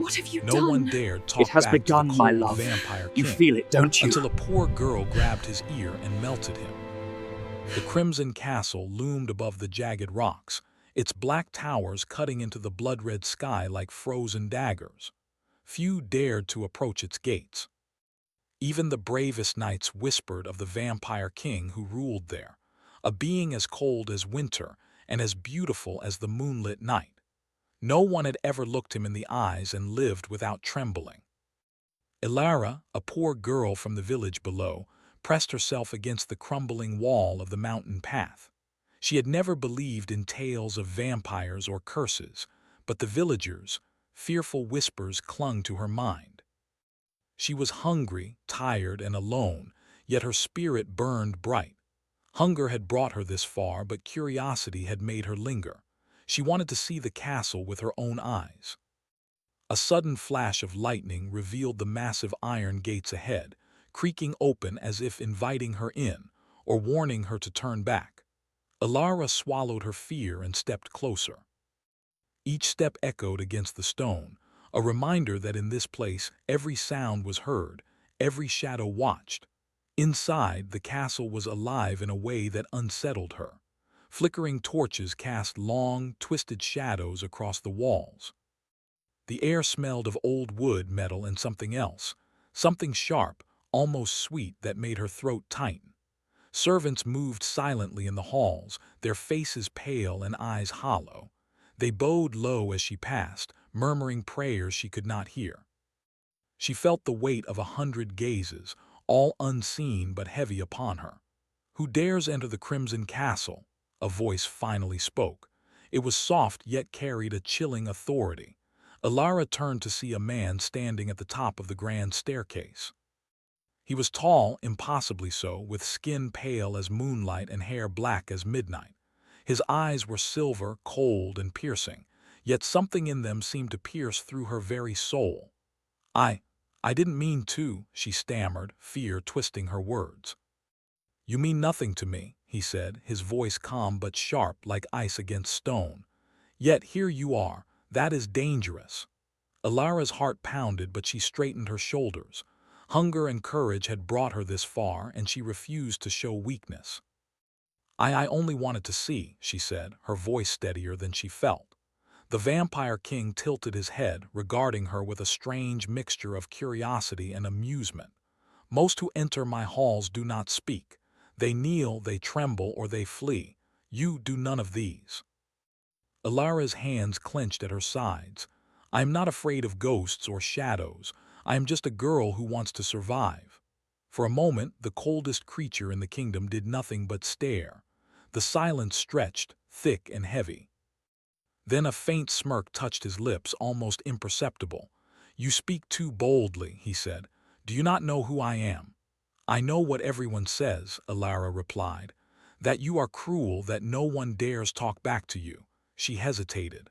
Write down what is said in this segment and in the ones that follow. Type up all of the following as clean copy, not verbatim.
What have you No one done? dared It talk has back to the begun, my cold love. vampire You king, feel it, don't you? until a poor girl grabbed his ear and melted him. The crimson castle loomed above the jagged rocks, its black towers cutting into the blood-red sky like frozen daggers. Few dared to approach its gates. Even the bravest knights whispered of the vampire king who ruled there, a being as cold as winter and as beautiful as the moonlit night. No one had ever looked him in the eyes and lived without trembling. Ilara, a poor girl from the village below, pressed herself against the crumbling wall of the mountain path. She had never believed in tales of vampires or curses, but the villagers' fearful whispers clung to her mind. She was hungry, tired, and alone, yet her spirit burned bright. Hunger had brought her this far, but curiosity had made her linger. She wanted to see the castle with her own eyes. A sudden flash of lightning revealed the massive iron gates ahead, creaking open as if inviting her in, or warning her to turn back. Ilara swallowed her fear and stepped closer. Each step echoed against the stone, a reminder that in this place every sound was heard, every shadow watched. Inside, the castle was alive in a way that unsettled her. Flickering torches cast long, twisted shadows across the walls. The air smelled of old wood, metal, and something else, something sharp, almost sweet, that made her throat tighten. Servants moved silently in the halls, their faces pale and eyes hollow. They bowed low as she passed, murmuring prayers she could not hear. She felt the weight of 100 gazes, all unseen but heavy upon her. "Who dares enter the Crimson Castle?" a voice finally spoke. It was soft yet carried a chilling authority. Ilara turned to see a man standing at the top of the grand staircase. He was tall, impossibly so, with skin pale as moonlight and hair black as midnight. His eyes were silver, cold, and piercing, yet something in them seemed to pierce through her very soul. I didn't mean to," she stammered, fear twisting her words. "You mean nothing to me," he said, his voice calm but sharp like ice against stone. "Yet here you are. That is dangerous." Ilara's heart pounded, but she straightened her shoulders. Hunger and courage had brought her this far, and she refused to show weakness. I only wanted to see," she said, her voice steadier than she felt. The vampire king tilted his head, regarding her with a strange mixture of curiosity and amusement. "Most who enter my halls do not speak. They kneel, they tremble, or they flee. You do none of these." Ilara's hands clenched at her sides. "I am not afraid of ghosts or shadows. I am just a girl who wants to survive." For a moment, the coldest creature in the kingdom did nothing but stare. The silence stretched, thick and heavy. Then a faint smirk touched his lips, almost imperceptible. "You speak too boldly," he said. "Do you not know who I am?" "I know what everyone says," Ilara replied. "That you are cruel, that no one dares talk back to you." She hesitated.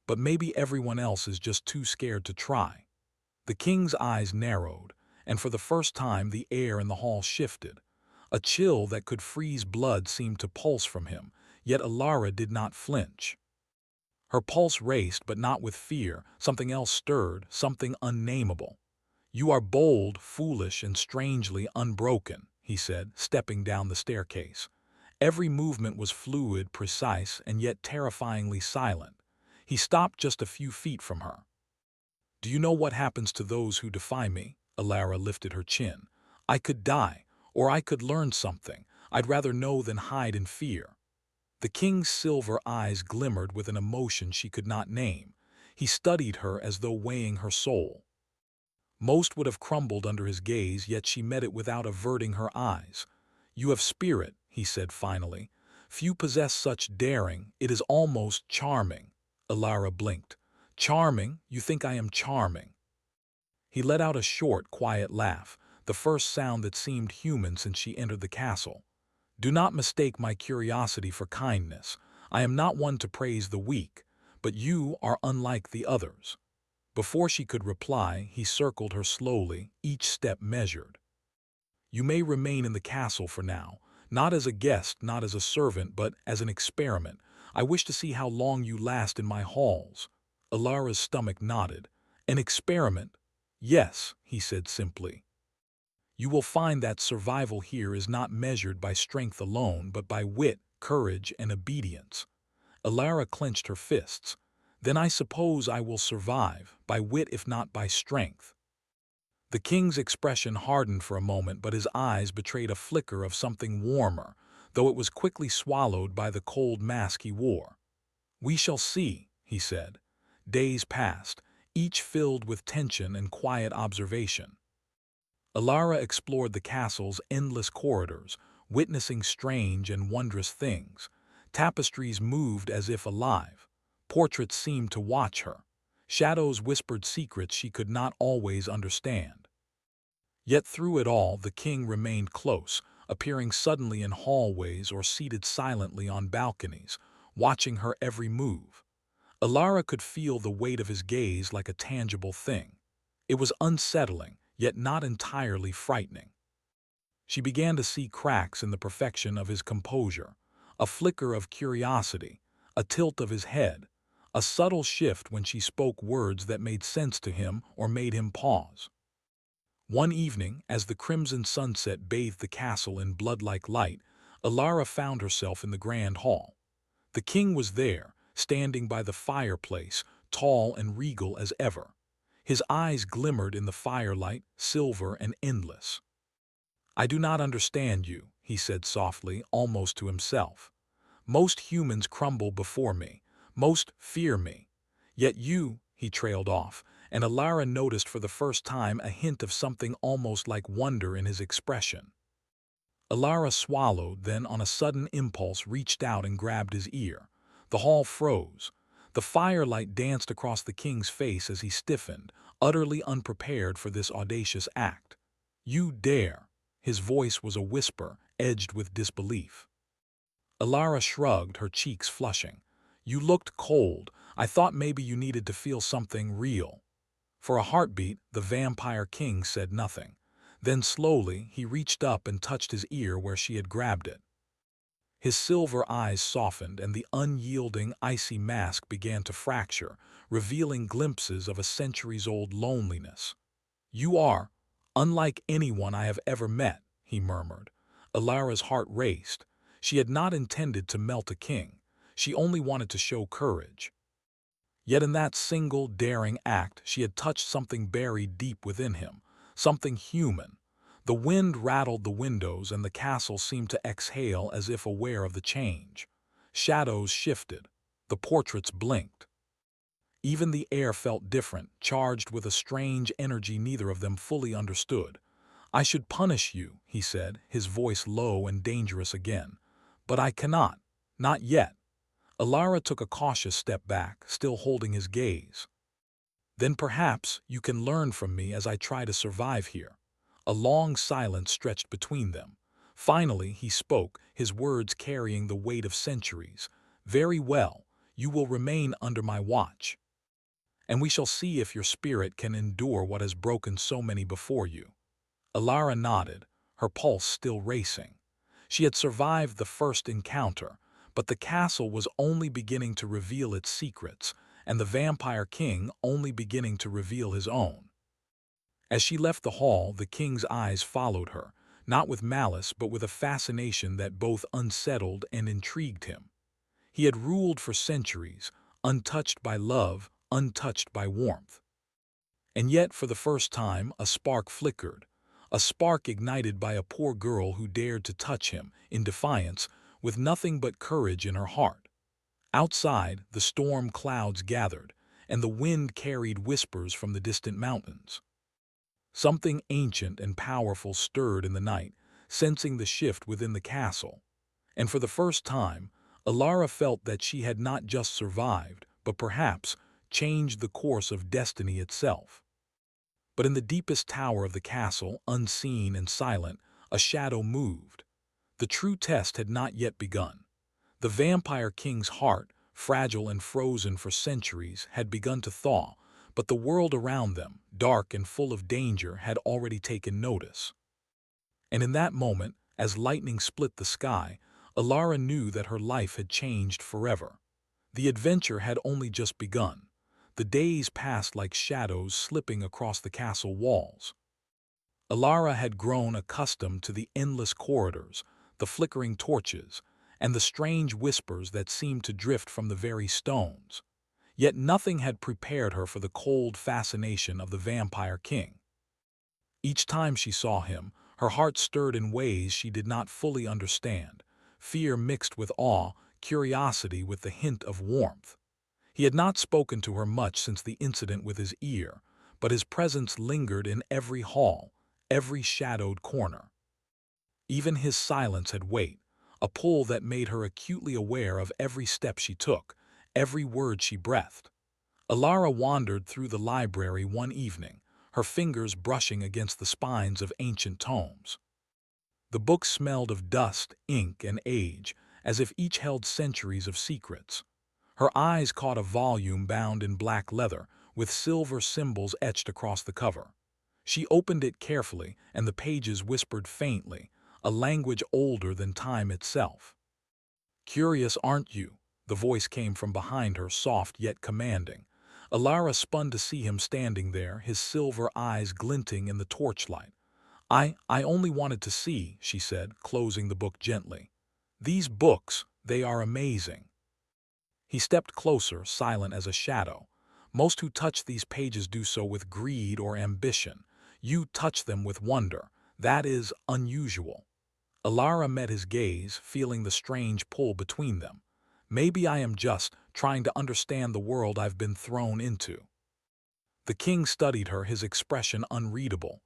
"But maybe everyone else is just too scared to try." The king's eyes narrowed, and for the first time the air in the hall shifted. A chill that could freeze blood seemed to pulse from him, yet Ilara did not flinch. Her pulse raced, but not with fear. Something else stirred, something unnameable. "You are bold, foolish, and strangely unbroken," he said, stepping down the staircase. Every movement was fluid, precise, and yet terrifyingly silent. He stopped just a few feet from her. "Do you know what happens to those who defy me?" Ilara lifted her chin. "I could die, or I could learn something. I'd rather know than hide in fear." The king's silver eyes glimmered with an emotion she could not name. He studied her as though weighing her soul. Most would have crumbled under his gaze, yet she met it without averting her eyes. "You have spirit," he said finally. "Few possess such daring. It is almost charming." Ilara blinked. "Charming? You think I am charming?" He let out a short, quiet laugh, the first sound that seemed human since she entered the castle. "Do not mistake my curiosity for kindness. I am not one to praise the weak, but you are unlike the others." Before she could reply, he circled her slowly, each step measured. "You may remain in the castle for now, not as a guest, not as a servant, but as an experiment. I wish to see how long you last in my halls." Ilara's stomach knotted. An experiment? Yes, he said simply. You will find that survival here is not measured by strength alone, but by wit, courage, and obedience. Alara clenched her fists. Then I suppose I will survive, by wit if not by strength. The king's expression hardened for a moment, but his eyes betrayed a flicker of something warmer, though it was quickly swallowed by the cold mask he wore. We shall see, he said. Days passed, each filled with tension and quiet observation. Alara explored the castle's endless corridors, witnessing strange and wondrous things. Tapestries moved as if alive. Portraits seemed to watch her. Shadows whispered secrets she could not always understand. Yet through it all, the king remained close, appearing suddenly in hallways or seated silently on balconies, watching her every move. Alara could feel the weight of his gaze like a tangible thing. It was unsettling, yet not entirely frightening. She began to see cracks in the perfection of his composure, a flicker of curiosity, a tilt of his head, a subtle shift when she spoke words that made sense to him or made him pause. One evening, as the crimson sunset bathed the castle in blood-like light, Alara found herself in the grand hall. The king was there, standing by the fireplace, tall and regal as ever. His eyes glimmered in the firelight, silver and endless. I do not understand you, he said softly, almost to himself. Most humans crumble before me. Most fear me. Yet you, he trailed off, and Alara noticed for the first time a hint of something almost like wonder in his expression. Alara swallowed, then on a sudden impulse reached out and grabbed his ear. The hall froze. The firelight danced across the king's face as he stiffened, utterly unprepared for this audacious act. You dare! His voice was a whisper, edged with disbelief. Alara shrugged, her cheeks flushing. You looked cold. I thought maybe you needed to feel something real. For a heartbeat, the vampire king said nothing. Then slowly, he reached up and touched his ear where she had grabbed it. His silver eyes softened and the unyielding, icy mask began to fracture, revealing glimpses of a centuries-old loneliness. You are unlike anyone I have ever met, he murmured. Alara's heart raced. She had not intended to melt a king. She only wanted to show courage. Yet in that single, daring act, she had touched something buried deep within him, something human. The wind rattled the windows and the castle seemed to exhale as if aware of the change. Shadows shifted. The portraits blinked. Even the air felt different, charged with a strange energy neither of them fully understood. I should punish you, he said, his voice low and dangerous again. But I cannot. Not yet. Alara took a cautious step back, still holding his gaze. Then perhaps you can learn from me as I try to survive here. A long silence stretched between them. Finally, he spoke, his words carrying the weight of centuries. Very well, you will remain under my watch. And we shall see if your spirit can endure what has broken so many before you. Alara nodded, her pulse still racing. She had survived the first encounter, but the castle was only beginning to reveal its secrets, and the vampire king only beginning to reveal his own. As she left the hall, the king's eyes followed her, not with malice but with a fascination that both unsettled and intrigued him. He had ruled for centuries, untouched by love, untouched by warmth. And yet, for the first time, a spark flickered, a spark ignited by a poor girl who dared to touch him, in defiance, with nothing but courage in her heart. Outside, the storm clouds gathered, and the wind carried whispers from the distant mountains. Something ancient and powerful stirred in the night, sensing the shift within the castle. And for the first time, Alara felt that she had not just survived, but perhaps changed the course of destiny itself. But in the deepest tower of the castle, unseen and silent, a shadow moved. The true test had not yet begun. The vampire king's heart, fragile and frozen for centuries, had begun to thaw, but the world around them, dark and full of danger, had already taken notice. And in that moment, as lightning split the sky, Alara knew that her life had changed forever. The adventure had only just begun. The days passed like shadows slipping across the castle walls. Alara had grown accustomed to the endless corridors, the flickering torches, and the strange whispers that seemed to drift from the very stones. Yet nothing had prepared her for the cold fascination of the Vampire King. Each time she saw him, her heart stirred in ways she did not fully understand, fear mixed with awe, curiosity with the hint of warmth. He had not spoken to her much since the incident with his ear, but his presence lingered in every hall, every shadowed corner. Even his silence had weight, a pull that made her acutely aware of every step she took, every word she breathed. Alara wandered through the library one evening, her fingers brushing against the spines of ancient tomes. The books smelled of dust, ink, and age, as if each held centuries of secrets. Her eyes caught a volume bound in black leather, with silver symbols etched across the cover. She opened it carefully, and the pages whispered faintly, a language older than time itself. "Curious, aren't you?" The voice came from behind her, soft yet commanding. Alara spun to see him standing there, his silver eyes glinting in the torchlight. I only wanted to see," she said, closing the book gently. "These books, they are amazing." He stepped closer, silent as a shadow. "Most who touch these pages do so with greed or ambition. You touch them with wonder. That is unusual." Alara met his gaze, feeling the strange pull between them. "Maybe I am just trying to understand the world I've been thrown into." The king studied her, his expression unreadable.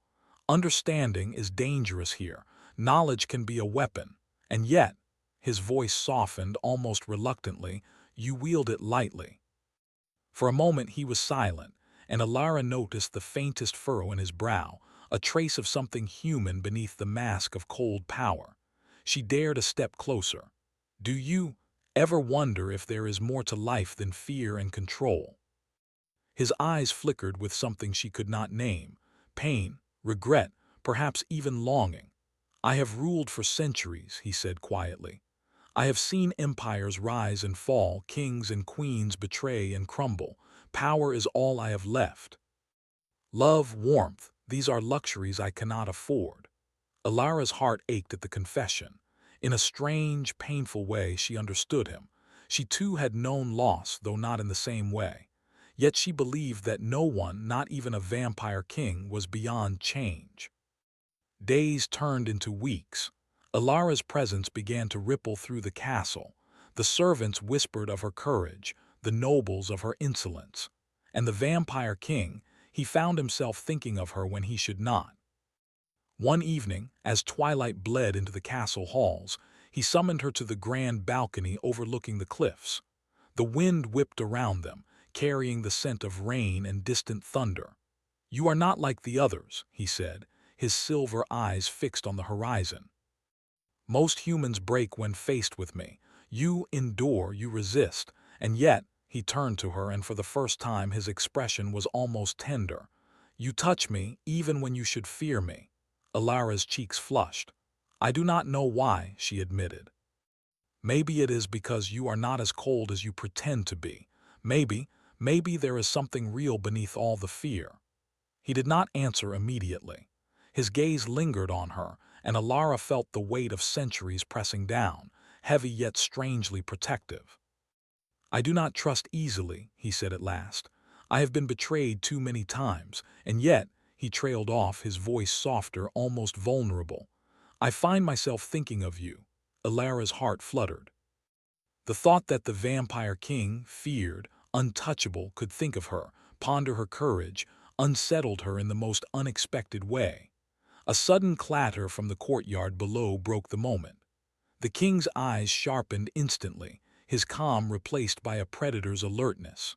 "Understanding is dangerous here. Knowledge can be a weapon. And yet," his voice softened almost reluctantly, "you wield it lightly." For a moment he was silent, and Alara noticed the faintest furrow in his brow, a trace of something human beneath the mask of cold power. She dared a step closer. "Do you ever wonder if there is more to life than fear and control?" His eyes flickered with something she could not name: pain, regret, perhaps even longing. "I have ruled for centuries," he said quietly. "I have seen empires rise and fall, kings and queens betray and crumble. Power is all I have left. Love, warmth, these are luxuries I cannot afford." Alara's heart ached at the confession. In a strange, painful way, she understood him. She too had known loss, though not in the same way. Yet she believed that no one, not even a vampire king, was beyond change. Days turned into weeks. Alara's presence began to ripple through the castle. The servants whispered of her courage, the nobles of her insolence. And the vampire king, he found himself thinking of her when he should not. One evening, as twilight bled into the castle halls, he summoned her to the grand balcony overlooking the cliffs. The wind whipped around them, carrying the scent of rain and distant thunder. "You are not like the others," he said, his silver eyes fixed on the horizon. "Most humans break when faced with me. You endure, you resist, and yet," he turned to her, and for the first time his expression was almost tender, "you touch me even when you should fear me." Alara's cheeks flushed. "I do not know why," she admitted. "Maybe it is because you are not as cold as you pretend to be. Maybe there is something real beneath all the fear." He did not answer immediately. His gaze lingered on her, and Alara felt the weight of centuries pressing down, heavy yet strangely protective. "I do not trust easily," he said at last. "I have been betrayed too many times, and yet," he trailed off, his voice softer, almost vulnerable, "I find myself thinking of you." Alara's heart fluttered. The thought that the vampire king, feared, untouchable, could think of her, ponder her courage, unsettled her in the most unexpected way. A sudden clatter from the courtyard below broke the moment. The king's eyes sharpened instantly, his calm replaced by a predator's alertness.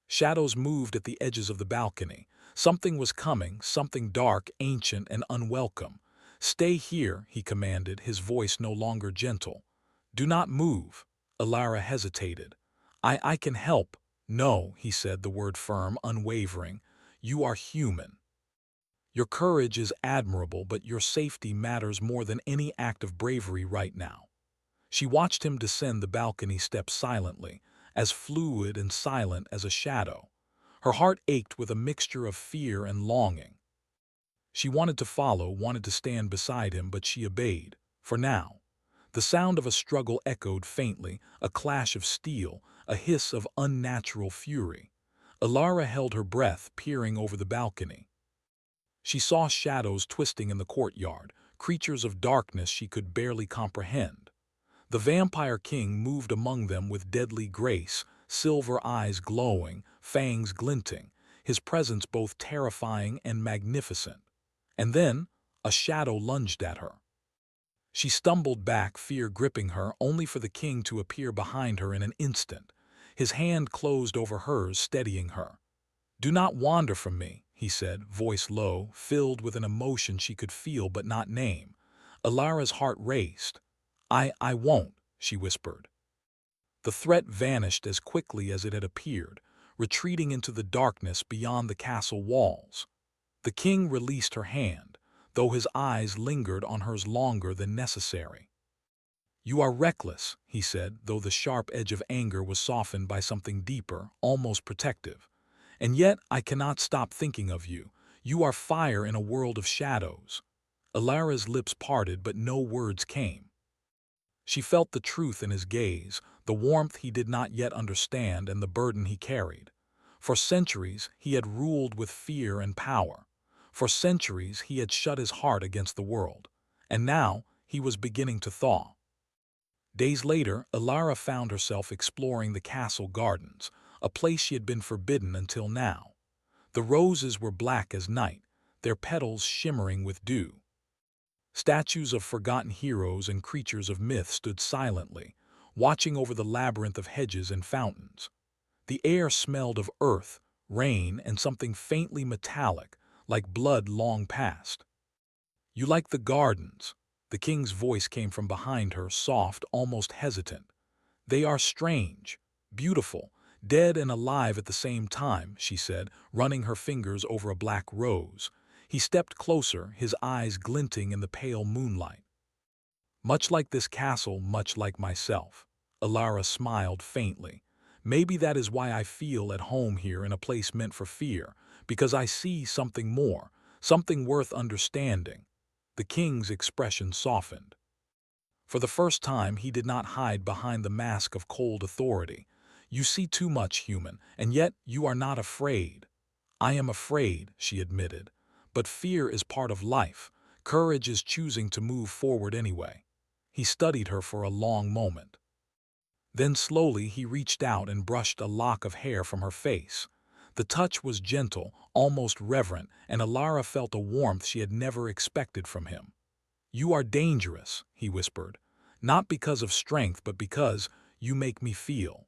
Shadows moved at the edges of the balcony. Something was coming, something dark, ancient, and unwelcome. "Stay here," he commanded, his voice no longer gentle. "Do not move." Alara hesitated. I can help." "No," he said, the word firm, unwavering. "You are human. Your courage is admirable, but your safety matters more than any act of bravery right now." She watched him descend the balcony steps silently, as fluid and silent as a shadow. Her heart ached with a mixture of fear and longing. She wanted to follow, wanted to stand beside him, but she obeyed, for now. The sound of a struggle echoed faintly, a clash of steel, a hiss of unnatural fury. Alara held her breath, peering over the balcony. She saw shadows twisting in the courtyard, creatures of darkness she could barely comprehend. The vampire king moved among them with deadly grace, silver eyes glowing, fangs glinting, his presence both terrifying and magnificent. And then, a shadow lunged at her. She stumbled back, fear gripping her, only for the king to appear behind her in an instant. His hand closed over hers, steadying her. "Do not wander from me," he said, voice low, filled with an emotion she could feel but not name. Alara's heart raced. I won't," she whispered. The threat vanished as quickly as it had appeared, retreating into the darkness beyond the castle walls. The king released her hand, though his eyes lingered on hers longer than necessary. "You are reckless," he said, though the sharp edge of anger was softened by something deeper, almost protective. "And yet I cannot stop thinking of you. You are fire in a world of shadows." Alara's lips parted, but no words came. She felt the truth in his gaze, the warmth he did not yet understand and the burden he carried. For centuries he had ruled with fear and power. For centuries he had shut his heart against the world. And now he was beginning to thaw. Days later, Alara found herself exploring the castle gardens, a place she had been forbidden until now. The roses were black as night, their petals shimmering with dew. Statues of forgotten heroes and creatures of myth stood silently, watching over the labyrinth of hedges and fountains. The air smelled of earth, rain, and something faintly metallic, like blood long past. "You like the gardens?" The king's voice came from behind her, soft, almost hesitant. "They are strange, beautiful, dead and alive at the same time," she said, running her fingers over a black rose. He stepped closer, his eyes glinting in the pale moonlight. "Much like this castle, much like myself." Alara smiled faintly. "Maybe that is why I feel at home here in a place meant for fear, because I see something more, something worth understanding." The king's expression softened. For the first time, he did not hide behind the mask of cold authority. "You see too much, human, and yet you are not afraid." "I am afraid," she admitted. "But fear is part of life. Courage is choosing to move forward anyway." He studied her for a long moment. Then slowly he reached out and brushed a lock of hair from her face. The touch was gentle, almost reverent, and Alara felt a warmth she had never expected from him. "You are dangerous," he whispered. "Not because of strength, but because you make me feel."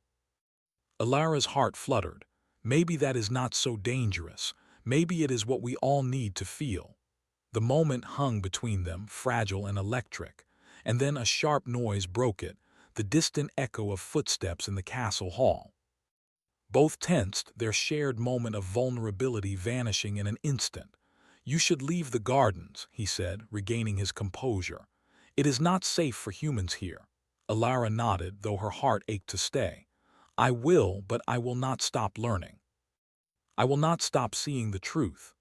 Alara's heart fluttered. Maybe that is not so dangerous. Maybe it is what we all need to feel. The moment hung between them, fragile and electric, and then a sharp noise broke it, the distant echo of footsteps in the castle hall. Both tensed, their shared moment of vulnerability vanishing in an instant. "You should leave the gardens," he said, regaining his composure. "It is not safe for humans here." Alara nodded, though her heart ached to stay. "I will, but I will not stop learning. I will not stop seeing the truth."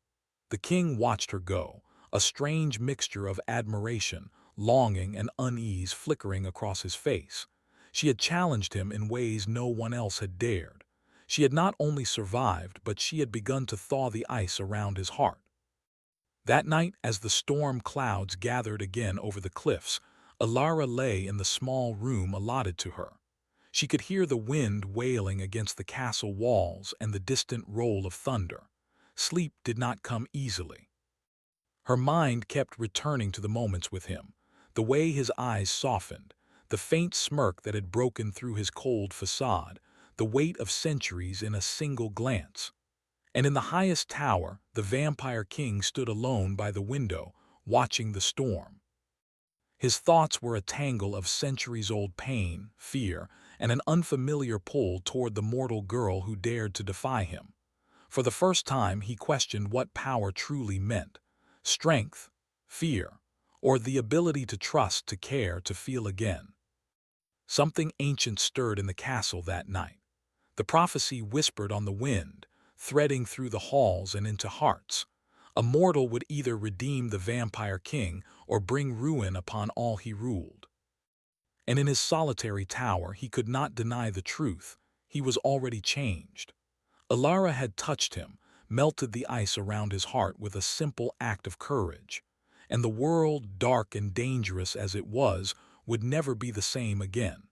The king watched her go, a strange mixture of admiration, longing, and unease flickering across his face. She had challenged him in ways no one else had dared. She had not only survived, but she had begun to thaw the ice around his heart. That night, as the storm clouds gathered again over the cliffs, Alara lay in the small room allotted to her. She could hear the wind wailing against the castle walls and the distant roll of thunder. Sleep did not come easily. Her mind kept returning to the moments with him, the way his eyes softened, the faint smirk that had broken through his cold facade, the weight of centuries in a single glance. And in the highest tower, the vampire king stood alone by the window, watching the storm. His thoughts were a tangle of centuries-old pain, fear, and an unfamiliar pull toward the mortal girl who dared to defy him. For the first time, he questioned what power truly meant: strength, fear, or the ability to trust, to care, to feel again. Something ancient stirred in the castle that night. The prophecy whispered on the wind. threading through the halls and into hearts. A mortal would either redeem the vampire king or bring ruin upon all he ruled. And in his solitary tower he could not deny the truth. He was already changed. Alara had touched him, melted the ice around his heart with a simple act of courage. And the world, dark and dangerous as it was, would never be the same again.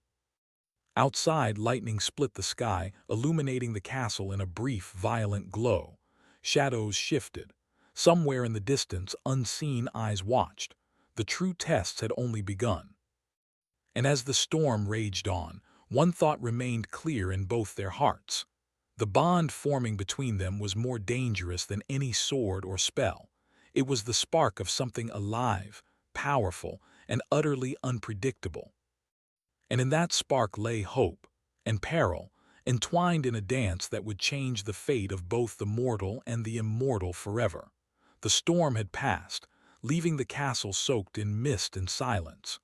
Outside, lightning split the sky, illuminating the castle in a brief, violent glow. Shadows shifted. Somewhere in the distance, unseen eyes watched. The true tests had only begun. And as the storm raged on, one thought remained clear in both their hearts. The bond forming between them was more dangerous than any sword or spell. It was the spark of something alive, powerful, and utterly unpredictable. And in that spark lay hope and peril, entwined in a dance that would change the fate of both the mortal and the immortal forever. The storm had passed, leaving the castle soaked in mist and silence.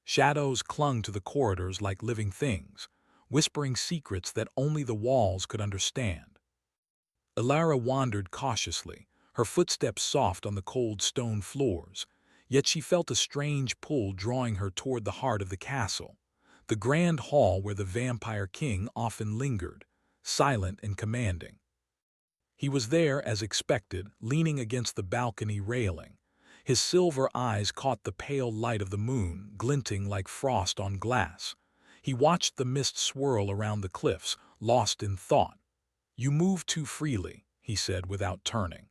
Shadows clung to the corridors like living things, whispering secrets that only the walls could understand. Alara wandered cautiously, her footsteps soft on the cold stone floors, yet she felt a strange pull drawing her toward the heart of the castle, the grand hall where the vampire king often lingered, silent and commanding. He was there as expected, leaning against the balcony railing. His silver eyes caught the pale light of the moon, glinting like frost on glass. He watched the mist swirl around the cliffs, lost in thought. "You move too freely," he said without turning.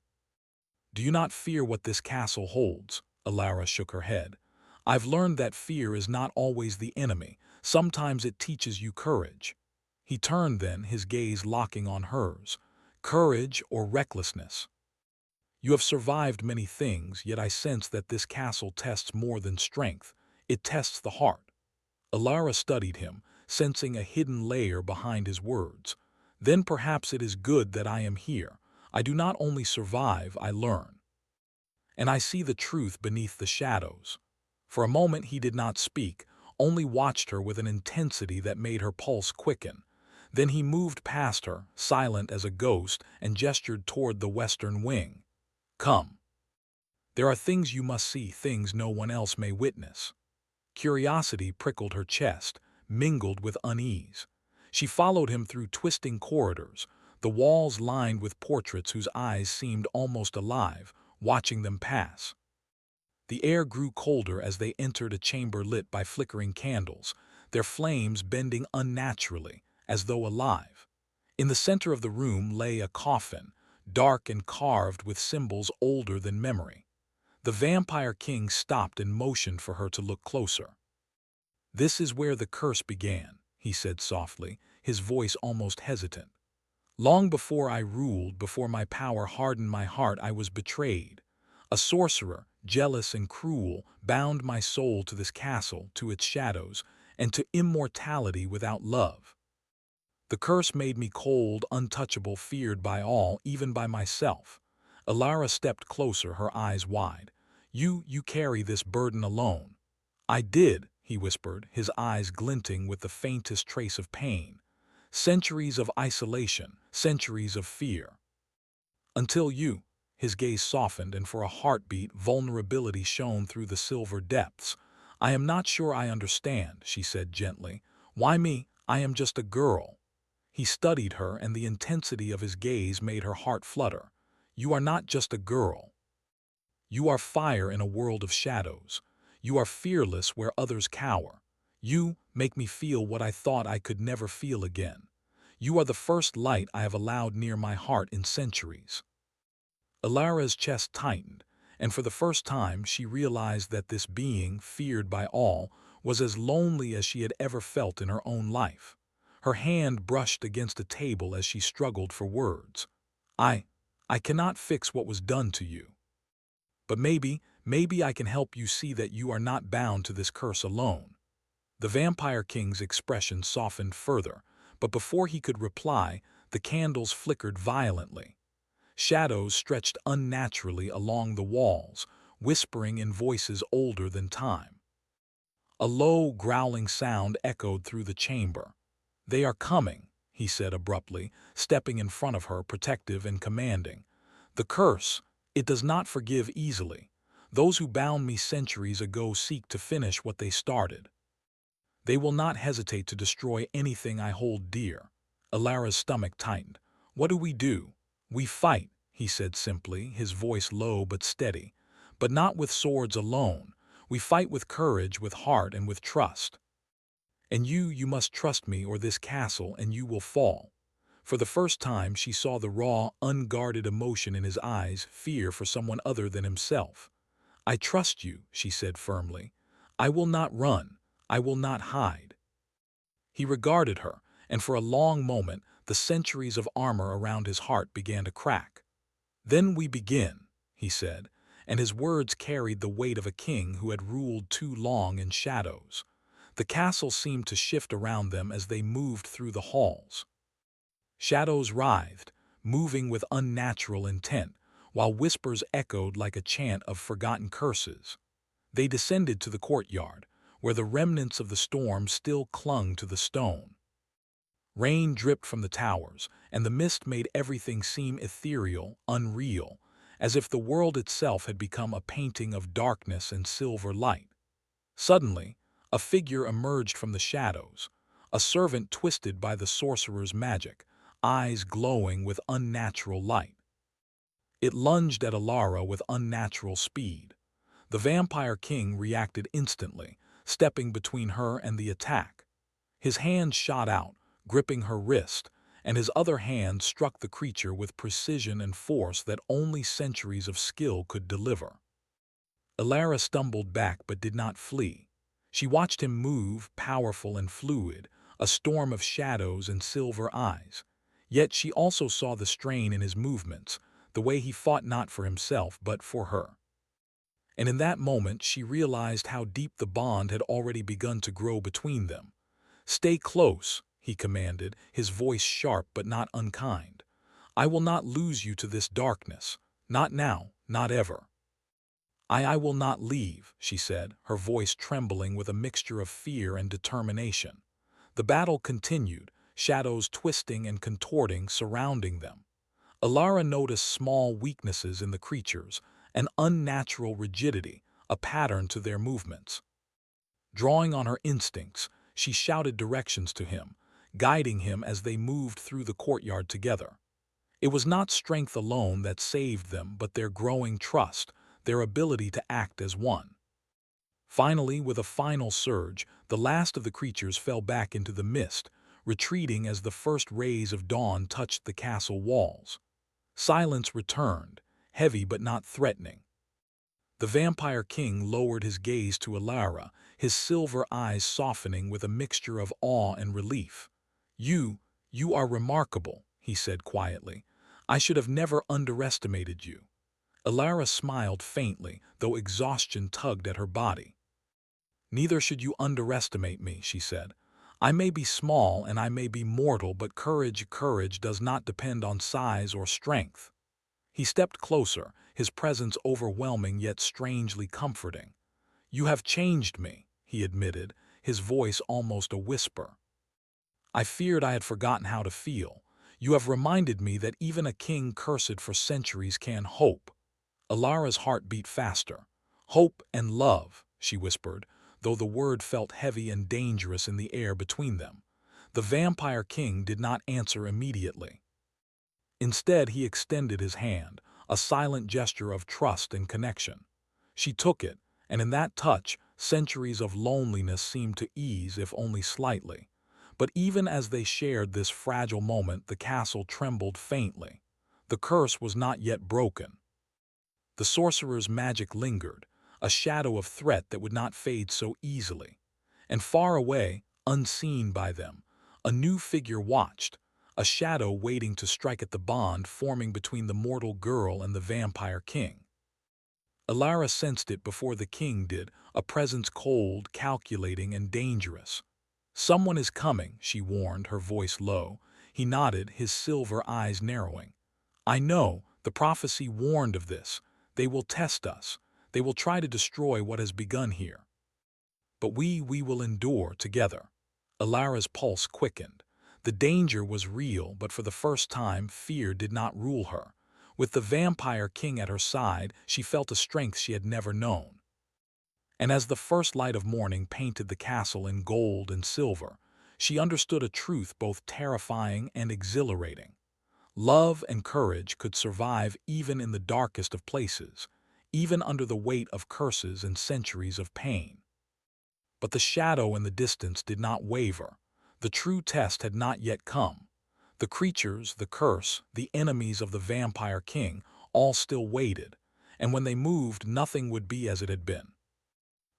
"Do you not fear what this castle holds?" Alara shook her head. "I've learned that fear is not always the enemy. Sometimes it teaches you courage." He turned then, his gaze locking on hers. "Courage or recklessness? You have survived many things, yet I sense that this castle tests more than strength. It tests the heart." Alara studied him, sensing a hidden layer behind his words. "Then perhaps it is good that I am here. I do not only survive, I learn. And I see the truth beneath the shadows." For a moment he did not speak, only watched her with an intensity that made her pulse quicken. Then he moved past her, silent as a ghost, and gestured toward the western wing. "Come. There are things you must see, things no one else may witness." Curiosity prickled her chest, mingled with unease. She followed him through twisting corridors, the walls lined with portraits whose eyes seemed almost alive, watching them pass. The air grew colder as they entered a chamber lit by flickering candles, their flames bending unnaturally, as though alive. In the center of the room lay a coffin, dark and carved with symbols older than memory. The vampire king stopped and motioned for her to look closer. "This is where the curse began," he said softly, his voice almost hesitant. "Long before I ruled, before my power hardened my heart, I was betrayed. A sorcerer, jealous and cruel, bound my soul to this castle, to its shadows, and to immortality without love. The curse made me cold, untouchable, feared by all, even by myself." Alara stepped closer, her eyes wide. You carry this burden alone." "I did," he whispered, his eyes glinting with the faintest trace of pain. "Centuries of isolation, centuries of fear. Until you." His gaze softened, and for a heartbeat, vulnerability shone through the silver depths. "I am not sure I understand," she said gently. "Why me? I am just a girl." He studied her, and the intensity of his gaze made her heart flutter. "You are not just a girl. You are fire in a world of shadows. You are fearless where others cower. You make me feel what I thought I could never feel again. You are the first light I have allowed near my heart in centuries." Alara's chest tightened, and for the first time she realized that this being, feared by all, was as lonely as she had ever felt in her own life. Her hand brushed against a table as she struggled for words. I cannot fix what was done to you. But maybe I can help you see that you are not bound to this curse alone." The vampire king's expression softened further, but before he could reply, the candles flickered violently. Shadows stretched unnaturally along the walls, whispering in voices older than time. A low, growling sound echoed through the chamber. "They are coming," he he said abruptly, stepping in front of her, protective and commanding. "The curse, it does not forgive easily. Those who bound me centuries ago seek to finish what they started. They will not hesitate to destroy anything I hold dear." Alara's stomach tightened. "What do? We fight," he said simply, his voice low but steady. "But not with swords alone. We fight with courage, with heart, and with trust. And you must trust me or this castle and you will fall." For the first time she saw the raw, unguarded emotion in his eyes, fear for someone other than himself. "I trust you," she said firmly. "I will not run. I will not hide." He regarded her, and for a long moment the centuries of armor around his heart began to crack. "Then we begin," he said, and his words carried the weight of a king who had ruled too long in shadows. The castle seemed to shift around them as they moved through the halls. Shadows writhed, moving with unnatural intent, while whispers echoed like a chant of forgotten curses. They descended to the courtyard, where the remnants of the storm still clung to the stone. Rain dripped from the towers, and the mist made everything seem ethereal, unreal, as if the world itself had become a painting of darkness and silver light. Suddenly, a figure emerged from the shadows, a servant twisted by the sorcerer's magic, eyes glowing with unnatural light. It lunged at Alara with unnatural speed. The vampire king reacted instantly, stepping between her and the attack. His hand shot out, gripping her wrist, and his other hand struck the creature with precision and force that only centuries of skill could deliver. Alara stumbled back but did not flee. She watched him move, powerful and fluid, a storm of shadows and silver eyes. Yet she also saw the strain in his movements, the way he fought not for himself but for her. And in that moment she realized how deep the bond had already begun to grow between them. "Stay close," he commanded, his voice sharp but not unkind. "I will not lose you to this darkness. Not now, not ever." I will not leave," she said, her voice trembling with a mixture of fear and determination. The battle continued, shadows twisting and contorting surrounding them. Alara noticed small weaknesses in the creatures, an unnatural rigidity, a pattern to their movements. Drawing on her instincts, she shouted directions to him, guiding him as they moved through the courtyard together. It was not strength alone that saved them, but their growing trust, their ability to act as one. Finally, with a final surge, the last of the creatures fell back into the mist, retreating as the first rays of dawn touched the castle walls. Silence returned, heavy but not threatening. The vampire king lowered his gaze to Alara, his silver eyes softening with a mixture of awe and relief. You are remarkable," he said quietly. "I should have never underestimated you." Alara smiled faintly, though exhaustion tugged at her body. "Neither should you underestimate me," she said. "I may be small and I may be mortal, but courage does not depend on size or strength." He stepped closer, his presence overwhelming yet strangely comforting. "You have changed me," he admitted, his voice almost a whisper. "I feared I had forgotten how to feel. You have reminded me that even a king cursed for centuries can hope." Alara's heart beat faster. "Hope and love," she whispered, though the word felt heavy and dangerous in the air between them. The vampire king did not answer immediately. Instead, he extended his hand, a silent gesture of trust and connection. She took it, and in that touch, centuries of loneliness seemed to ease, if only slightly. But even as they shared this fragile moment, the castle trembled faintly. The curse was not yet broken. The sorcerer's magic lingered, a shadow of threat that would not fade so easily. And far away, unseen by them, a new figure watched, a shadow waiting to strike at the bond forming between the mortal girl and the vampire king. Alara sensed it before the king did, a presence cold, calculating, and dangerous. "Someone is coming," she warned, her voice low. He nodded, his silver eyes narrowing. "I know, the prophecy warned of this. They will test us. They will try to destroy what has begun here. But we will endure together." Alara's pulse quickened. The danger was real, but for the first time, fear did not rule her. With the vampire king at her side, she felt a strength she had never known. And as the first light of morning painted the castle in gold and silver, she understood a truth both terrifying and exhilarating. Love and courage could survive even in the darkest of places, even under the weight of curses and centuries of pain. But the shadow in the distance did not waver. The true test had not yet come. The creatures, the curse, the enemies of the vampire king, all still waited, and when they moved, nothing would be as it had been.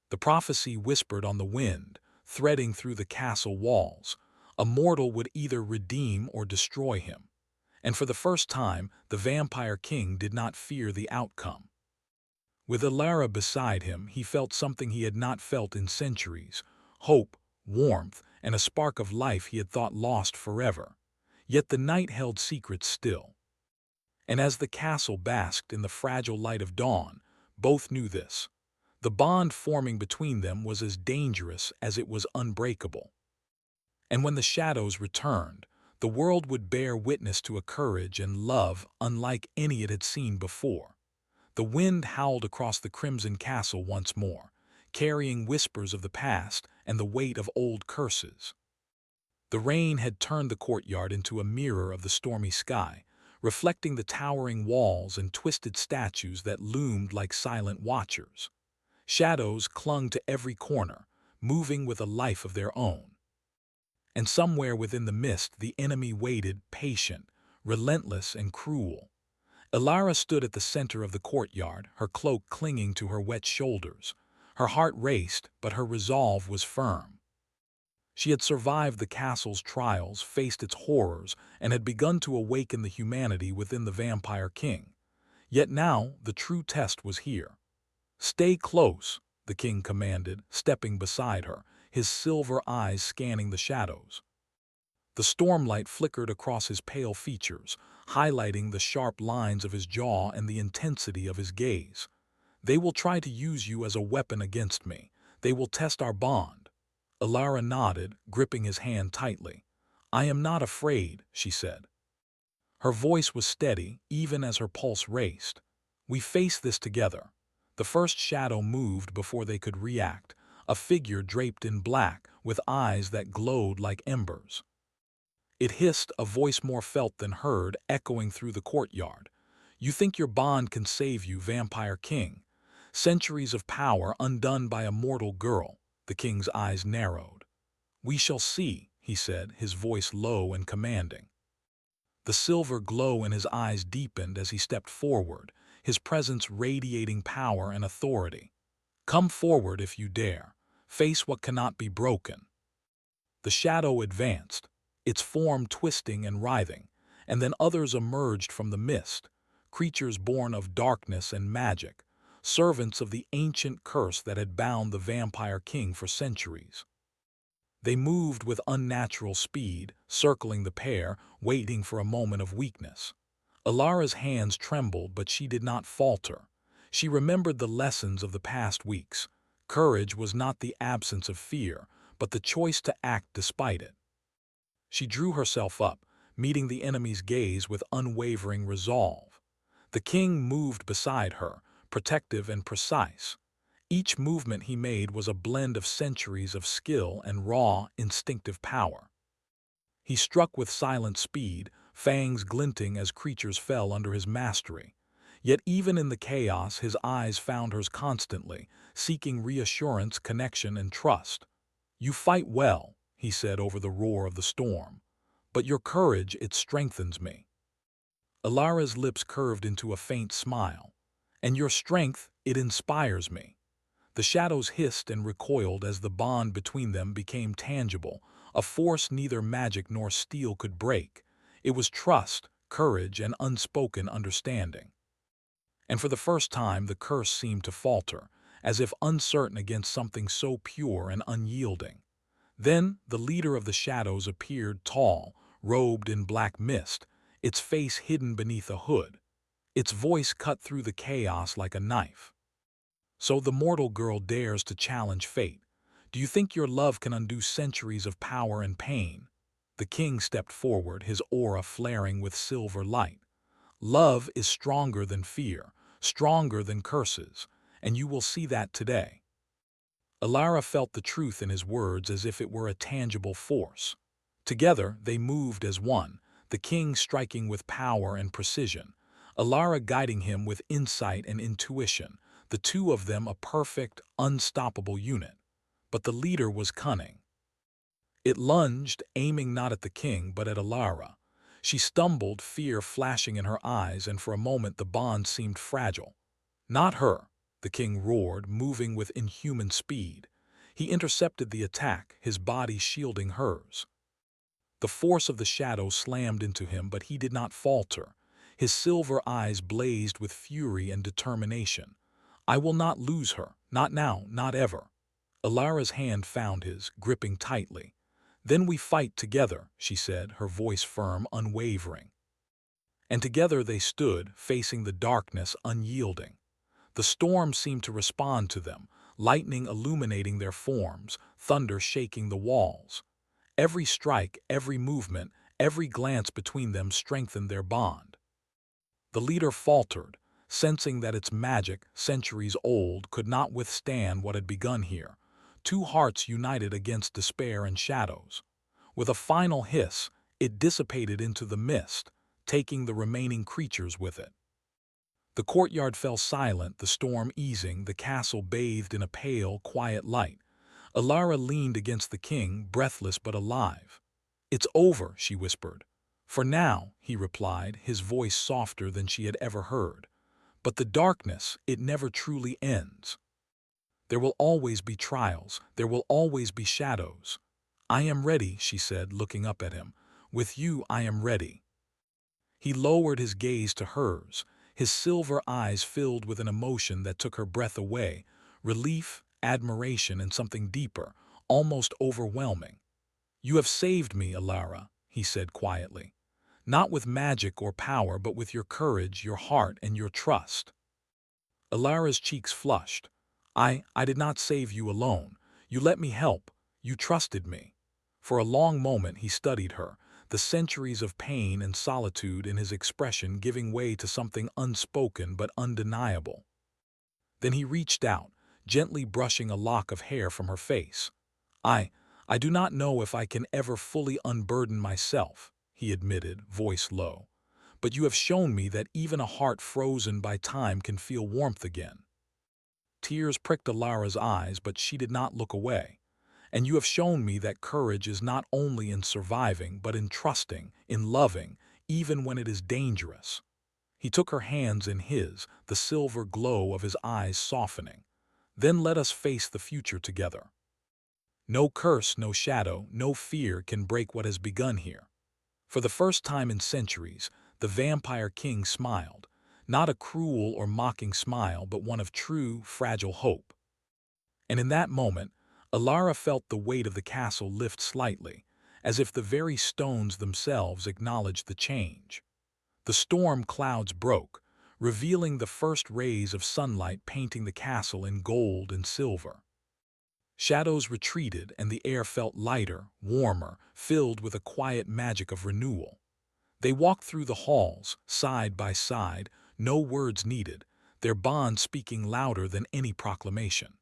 The prophecy whispered on the wind, threading through the castle walls. A mortal would either redeem or destroy him. And for the first time, the vampire king did not fear the outcome. With Alara beside him, he felt something he had not felt in centuries: hope, warmth, and a spark of life he had thought lost forever. Yet the night held secrets still. And as the castle basked in the fragile light of dawn, both knew this. The bond forming between them was as dangerous as it was unbreakable. And when the shadows returned, the world would bear witness to a courage and love unlike any it had seen before. The wind howled across the crimson castle once more, carrying whispers of the past and the weight of old curses. The rain had turned the courtyard into a mirror of the stormy sky, reflecting the towering walls and twisted statues that loomed like silent watchers. Shadows clung to every corner, moving with a life of their own. And somewhere within the mist, the enemy waited, patient, relentless, and cruel. Alara stood at the center of the courtyard, her cloak clinging to her wet shoulders. Her heart raced, but her resolve was firm. She had survived the castle's trials, faced its horrors, and had begun to awaken the humanity within the vampire king. Yet now the true test was here. "Stay close," the king commanded, stepping beside her, his silver eyes scanning the shadows. The stormlight flickered across his pale features, highlighting the sharp lines of his jaw and the intensity of his gaze. "They will try to use you as a weapon against me. They will test our bond." Alara nodded, gripping his hand tightly. "I am not afraid," she said. Her voice was steady, even as her pulse raced. "We face this together." The first shadow moved before they could react, a figure draped in black, with eyes that glowed like embers. It hissed, a voice more felt than heard, echoing through the courtyard. "You think your bond can save you, Vampire King? Centuries of power undone by a mortal girl." The king's eyes narrowed. "We shall see," he said, his voice low and commanding. The silver glow in his eyes deepened as he stepped forward, his presence radiating power and authority. "Come forward if you dare. Face what cannot be broken." The shadow advanced, its form twisting and writhing, and then others emerged from the mist, creatures born of darkness and magic, servants of the ancient curse that had bound the vampire king for centuries. They moved with unnatural speed, circling the pair, waiting for a moment of weakness. Alara's hands trembled, but she did not falter. She remembered the lessons of the past weeks. Courage was not the absence of fear, but the choice to act despite it. She drew herself up, meeting the enemy's gaze with unwavering resolve. The king moved beside her, protective and precise. Each movement he made was a blend of centuries of skill and raw, instinctive power. He struck with silent speed, fangs glinting as creatures fell under his mastery. Yet even in the chaos, his eyes found hers constantly, seeking reassurance, connection, and trust. "You fight well," he said over the roar of the storm. "But your courage, it strengthens me." Alara's lips curved into a faint smile. "And your strength, it inspires me." The shadows hissed and recoiled as the bond between them became tangible, a force neither magic nor steel could break. It was trust, courage, and unspoken understanding. And for the first time, the curse seemed to falter, as if uncertain against something so pure and unyielding. Then the leader of the shadows appeared, tall, robed in black mist, its face hidden beneath a hood. Its voice cut through the chaos like a knife. "So the mortal girl dares to challenge fate. Do you think your love can undo centuries of power and pain?" The The king stepped forward, his aura flaring with silver light. Love is stronger than fear, stronger than curses, and you will see that today. Alara felt the truth in his words as if it were a tangible force. Together, they moved as one, the king striking with power and precision, Alara guiding him with insight and intuition, the two of them a perfect, unstoppable unit. But the leader was cunning. It lunged, aiming not at the king but at Alara. She stumbled, fear flashing in her eyes, and for a moment the bond seemed fragile. Not her, the king roared, moving with inhuman speed. He intercepted the attack, his body shielding hers. The force of the shadow slammed into him, but he did not falter. His silver eyes blazed with fury and determination. I will not lose her, not now, not ever. Alara's hand found his, gripping tightly. Then we fight together, she said, her voice firm, unwavering. And together they stood, facing the darkness, unyielding. The storm seemed to respond to them, lightning illuminating their forms, thunder shaking the walls. Every strike, every movement, every glance between them strengthened their bond. The leader faltered, sensing that its magic, centuries old, could not withstand what had begun here. Two hearts united against despair and shadows. With a final hiss, it dissipated into the mist, taking the remaining creatures with it. The courtyard fell silent, the storm easing, the castle bathed in a pale, quiet light. Alara leaned against the king, breathless but alive. "It's over," she whispered. "For now," he replied, his voice softer than she had ever heard. "But the darkness, it never truly ends. There will always be trials, there will always be shadows." "I am ready," she said, looking up at him. "With you, I am ready." He lowered his gaze to hers, his silver eyes filled with an emotion that took her breath away, relief, admiration, and something deeper, almost overwhelming. "You have saved me, Alara," he said quietly. "Not with magic or power, but with your courage, your heart, and your trust." Alara's cheeks flushed. I did not save you alone. You let me help. You trusted me." For a long moment he studied her, the centuries of pain and solitude in his expression giving way to something unspoken but undeniable. Then he reached out, gently brushing a lock of hair from her face. I do not know if I can ever fully unburden myself," he admitted, voice low. "But you have shown me that even a heart frozen by time can feel warmth again." Tears pricked Alara's eyes, but she did not look away. "And you have shown me that courage is not only in surviving, but in trusting, in loving, even when it is dangerous." He took her hands in his, the silver glow of his eyes softening. "Then let us face the future together. No curse, no shadow, no fear can break what has begun here." For the first time in centuries, the vampire king smiled, not a cruel or mocking smile, but one of true, fragile hope. And in that moment, Alara felt the weight of the castle lift slightly, as if the very stones themselves acknowledged the change. The storm clouds broke, revealing the first rays of sunlight painting the castle in gold and silver. Shadows retreated and the air felt lighter, warmer, filled with a quiet magic of renewal. They walked through the halls, side by side, no words needed, their bond speaking louder than any proclamation.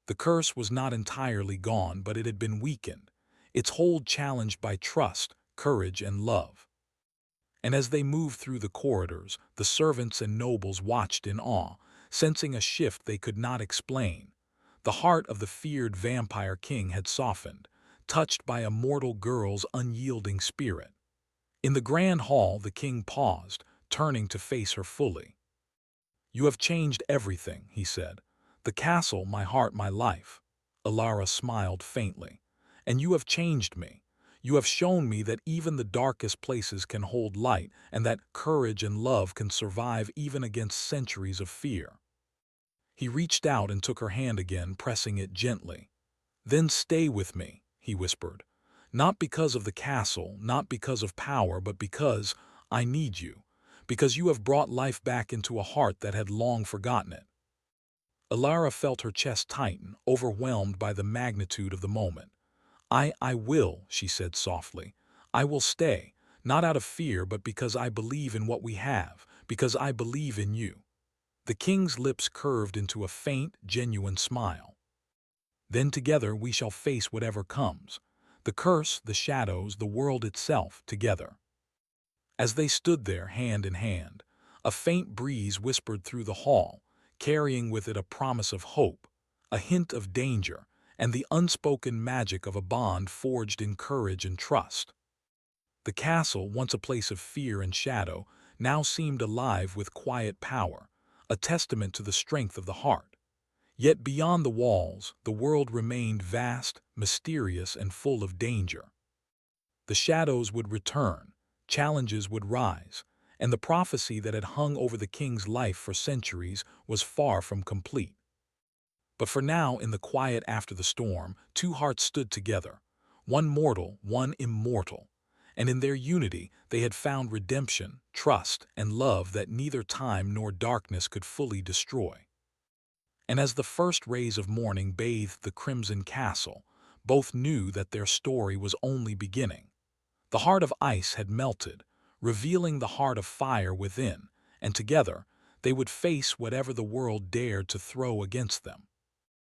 The curse was not entirely gone, but it had been weakened, its hold challenged by trust, courage, and love. And as they moved through the corridors, the servants and nobles watched in awe, sensing a shift they could not explain. The heart of the feared vampire king had softened, touched by a mortal girl's unyielding spirit. In the grand hall, the king paused, turning to face her fully. "You have changed everything," he said. "The castle, my heart, my life." Alara smiled faintly. "And you have changed me. You have shown me that even the darkest places can hold light, and that courage and love can survive even against centuries of fear." He reached out and took her hand again, pressing it gently. "Then stay with me," he whispered. "Not because of the castle, not because of power, but because I need you, because you have brought life back into a heart that had long forgotten it." Alara felt her chest tighten, overwhelmed by the magnitude of the moment. I will," she said softly. I will stay, not out of fear, but because I believe in what we have, because I believe in you." The king's lips curved into a faint, genuine smile. "Then together we shall face whatever comes. The curse, the shadows, the world itself, together." As they stood there, hand in hand, a faint breeze whispered through the hall, carrying with it a promise of hope, a hint of danger, and the unspoken magic of a bond forged in courage and trust. The castle, once a place of fear and shadow, now seemed alive with quiet power, a testament to the strength of the heart. Yet beyond the walls, the world remained vast, mysterious, and full of danger. The shadows would return, challenges would rise, and the prophecy that had hung over the king's life for centuries was far from complete. But for now, in the quiet after the storm, two hearts stood together, one mortal, one immortal, and in their unity they had found redemption, trust, and love that neither time nor darkness could fully destroy. And as the first rays of morning bathed the crimson castle, both knew that their story was only beginning. The heart of ice had melted, revealing the heart of fire within, and together they would face whatever the world dared to throw against them.